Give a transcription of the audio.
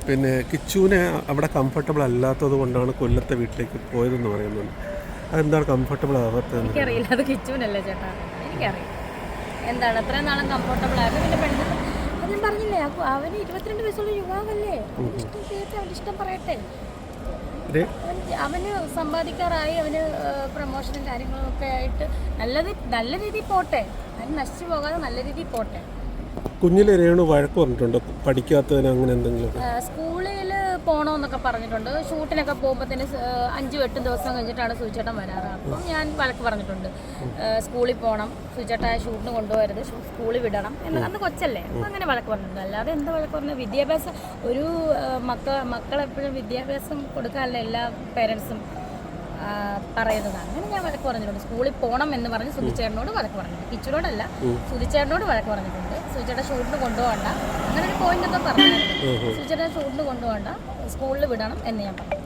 പിന്നെ കിച്ചുവിനെ അവിടെ കംഫർട്ടബിൾ അല്ലാത്തത് കൊണ്ടാണ് കൊല്ലത്തെ വീട്ടിലേക്ക് പോയതെന്ന് പറയുന്നുണ്ട്. അതെന്താണ് കംഫർട്ടബിൾ ആവാത്തത്? എനിക്കറിയില്ല, അത് കിച്ചുവിനല്ലേ ചേട്ടാ, എനിക്കറിയാം എന്താണ് അത്രയും നാളും കംഫർട്ടബിൾ ആയിരുന്നു. പിന്നെ പെണ്ണ് അത് ഞാൻ പറഞ്ഞില്ലേ, അവന് 22 വയസ്സുള്ള യുവാവല്ലേ, ഇഷ്ടം ചെയ്യട്ടെ, അവൻ്റെ ഇഷ്ടം പറയട്ടെ. അവന് സമ്പാദിക്കാറായി, അവന് പ്രൊമോഷനും കാര്യങ്ങളും ഒക്കെ ആയിട്ട് നല്ല രീതിയിൽ പോട്ടെ, അവന് നശിച്ചു പോകാതെ നല്ല രീതിയിൽ പോട്ടെ. കുഞ്ഞിലെ രേണു വഴക്ക് പറഞ്ഞിട്ടുണ്ടോ പഠിക്കാത്തതിന് അങ്ങനെ എന്തെങ്കിലും? സ്കൂളിൽ പോകണമെന്നൊക്കെ പറഞ്ഞിട്ടുണ്ട്. ഷൂട്ടിനൊക്കെ പോകുമ്പോഴത്തേന് 5-8 ദിവസം കഴിഞ്ഞിട്ടാണ് സൂചേട്ടൻ വരാറ്. അപ്പം ഞാൻ വഴക്ക് പറഞ്ഞിട്ടുണ്ട്, സ്കൂളിൽ പോകണം, സൂചേട്ടൻ ഷൂട്ടിന് കൊണ്ടുപോകരുത്, സ്കൂളിൽ വിടണം എന്ന്. അന്ന് കൊച്ചല്ലേ, അപ്പം അങ്ങനെ വഴക്ക് പറഞ്ഞിട്ടുണ്ട്. അല്ലാതെ എന്താ വഴക്ക് പറഞ്ഞത്? വിദ്യാഭ്യാസം ഒരു മക്കളെപ്പോഴും വിദ്യാഭ്യാസം കൊടുക്കാനല്ലേ എല്ലാ പേരൻസും പറയുന്നത്. അങ്ങനെ ഞാൻ വഴക്ക് പറഞ്ഞിട്ടുണ്ട്. സ്കൂളിൽ പോകണം എന്ന് പറഞ്ഞ് സുധിച്ചേട്ടനോട് വഴക്ക് പറഞ്ഞിട്ടുണ്ട്. കിച്ചനോടല്ല, സുധിച്ചേട്ടനോട് വഴക്ക് പറഞ്ഞിട്ടുണ്ട്. സുധിച്ചേട്ടൻ ഷൂട്ടിന് കൊണ്ടുപോകണ്ട, അങ്ങനെ ഒരു പോയിന്റ് ഒക്കെ പറഞ്ഞിട്ടുണ്ട്. സുധിച്ചേട്ടൻ ഷൂട്ടിന് കൊണ്ടുപോകണ്ട, സ്കൂളിൽ വിടണം എന്ന് ഞാൻ പറഞ്ഞു.